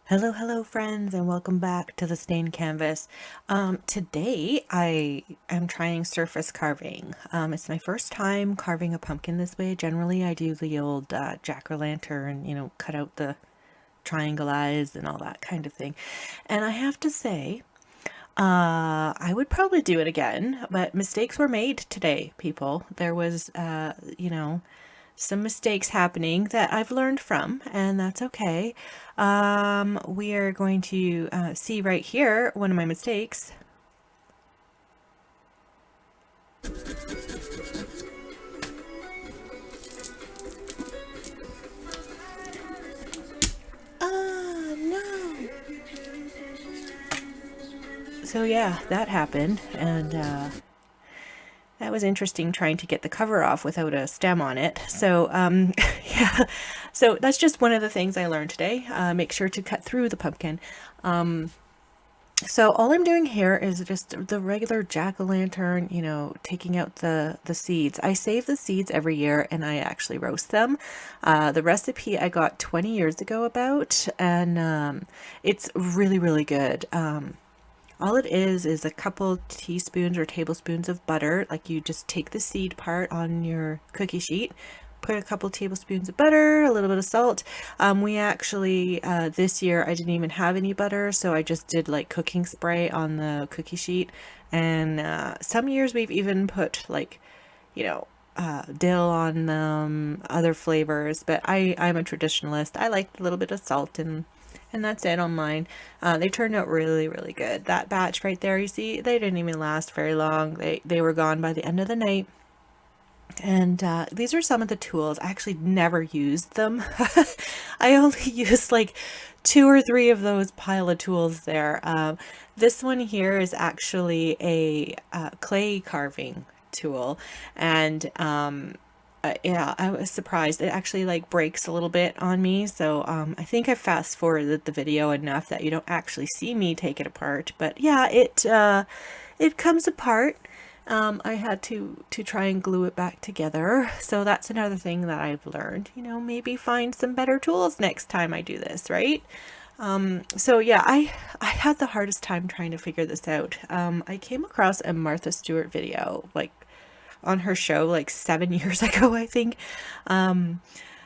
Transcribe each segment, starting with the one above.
Hello friends, and welcome back to the stained canvas. Today I am trying surface carving. It's my first time carving a pumpkin this way. Generally I do the old jack-o'-lantern, cut out the triangle eyes and all that kind of thing. And I have to say, I would probably do it again, but mistakes were made today, people. There was, some mistakes happening that I've learned from, and that's okay. We are going to see right here one of my mistakes. Oh no! So yeah, that happened, and that was interesting trying to get the cover off without a stem on it. So, yeah, so that's just one of the things I learned today. Make sure to cut through the pumpkin. So all I'm doing here is just the regular jack-o'-lantern, taking out the seeds. I save the seeds every year and I actually roast them. The recipe I got 20 years ago about, and it's really, really good. All it is a couple teaspoons or tablespoons of butter. Like, you just take the seed part on your cookie sheet, put a couple tablespoons of butter, a little bit of salt. We actually, this year I didn't even have any butter, so I just did like cooking spray on the cookie sheet. And some years we've even put like, dill on them, other flavors, but I'm a traditionalist. I like a little bit of salt, and that's it on mine. They turned out really, really good. That batch right there, you see, they didn't even last very long. They were gone by the end of the night. And these are some of the tools. I actually never used them. I only used like 2 or 3 of those pile of tools there. This one here is actually a clay carving tool, and yeah, I was surprised. It actually like breaks a little bit on me, so I think I fast forwarded the video enough that you don't actually see me take it apart. But yeah, it comes apart. I had to try and glue it back together. So that's another thing that I've learned. Maybe find some better tools next time I do this, right? So yeah, I had the hardest time trying to figure this out. I came across a Martha Stewart video, like on her show like 7 years ago, I think.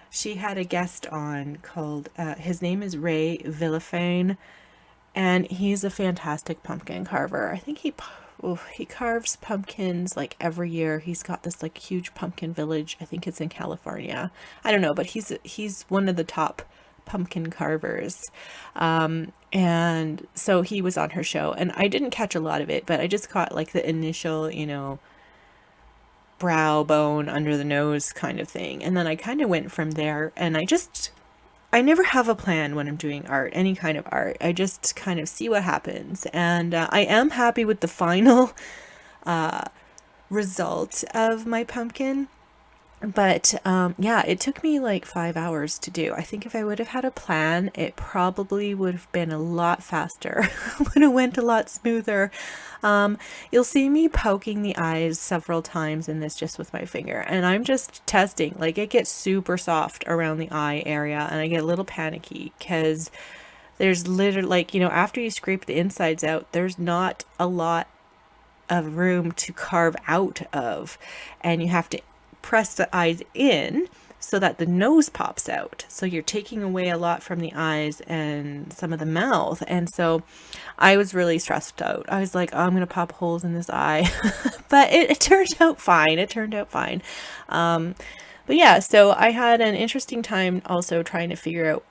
She had a guest on called, his name is Ray Villafane, and he's a fantastic pumpkin carver. I think he carves pumpkins like every year. He's got this like huge pumpkin village. I think it's in California. I don't know, but he's one of the top pumpkin carvers. And so he was on her show, and I didn't catch a lot of it, but I just caught like the initial, brow bone under the nose kind of thing. And then I kind of went from there, and I never have a plan when I'm doing art, any kind of art. I just kind of see what happens. And I am happy with the final result of my pumpkin. But yeah, it took me like 5 hours to do. I think if I would have had a plan, it probably would have been a lot faster. Would have went a lot smoother. You'll see me poking the eyes several times in this just with my finger, and I'm just testing. Like, it gets super soft around the eye area, and I get a little panicky because there's literally, like, after you scrape the insides out, there's not a lot of room to carve out of, and you have to press the eyes in so that the nose pops out. So you're taking away a lot from the eyes and some of the mouth. And so I was really stressed out. I was like, oh, I'm going to pop holes in this eye. But it turned out fine. It turned out fine. But yeah, so I had an interesting time also trying to figure out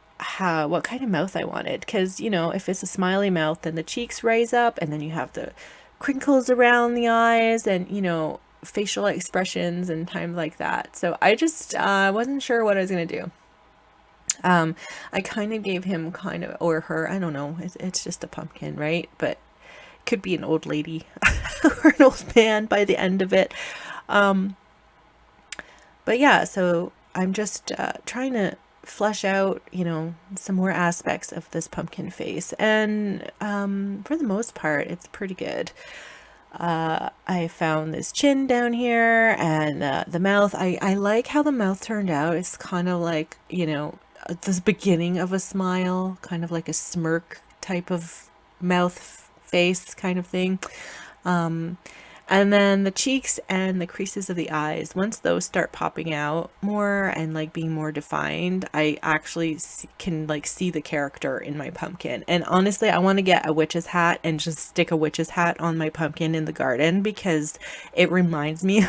what kind of mouth I wanted. Because, if it's a smiley mouth, then the cheeks raise up, and then you have the crinkles around the eyes, and, facial expressions and times like that. So I just wasn't sure what I was going to do. I kind of gave him or her, I don't know, it's just a pumpkin, right? But could be an old lady or an old man by the end of it. But yeah, so I'm just trying to flesh out, some more aspects of this pumpkin face. And for the most part, it's pretty good. I found this chin down here, and the mouth. I like how the mouth turned out. It's kind of like, the beginning of a smile, kind of like a smirk type of mouth face kind of thing. And then the cheeks and the creases of the eyes, once those start popping out more and like being more defined, I actually can like see the character in my pumpkin. And honestly, I want to get a witch's hat and just stick a witch's hat on my pumpkin in the garden, because it reminds me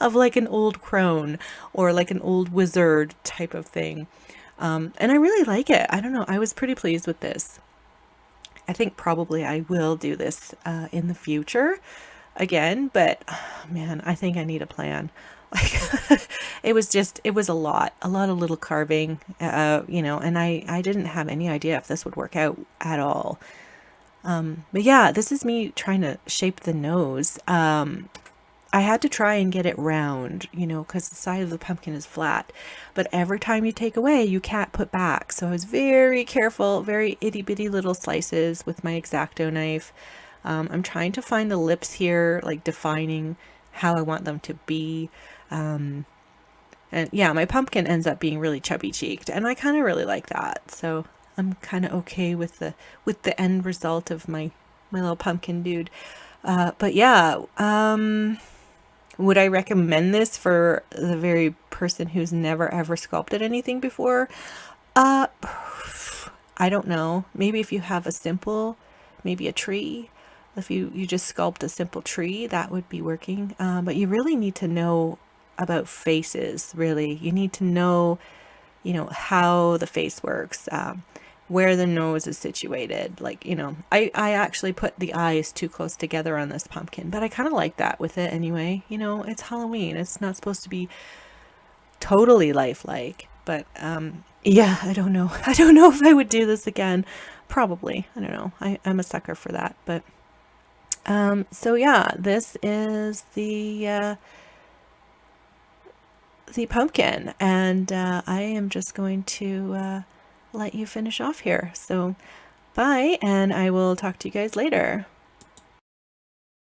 of like an old crone or like an old wizard type of thing. And I really like it. I don't know. I was pretty pleased with this. I think probably I will do this in the future again, but man, I think I need a plan. Like it was a lot of little carving, you know, and I didn't have any idea if this would work out at all. But yeah, this is me trying to shape the nose. I had to try and get it round, you know, because the side of the pumpkin is flat. But every time you take away, you can't put back. So I was very careful, very itty bitty little slices with my X-Acto knife. I'm trying to find the lips here, like defining how I want them to be. And yeah, my pumpkin ends up being really chubby cheeked, and I kind of really like that. So I'm kind of okay with the end result of my little pumpkin dude. But yeah, would I recommend this for the very person who's never ever sculpted anything before? Uh, I don't know. Maybe if you have a simple, maybe a tree. If you just sculpt a simple tree, that would be working. But you really need to know about faces, really. You need to know, you know, how the face works, where the nose is situated. Like, you know, I actually put the eyes too close together on this pumpkin, but I kind of like that with it anyway. You know, it's Halloween. It's not supposed to be totally lifelike, but yeah, I don't know. I don't know if I would do this again. Probably. I don't know. I'm a sucker for that, but so yeah, this is the pumpkin, and I am just going to let you finish off here. So bye, and I will talk to you guys later.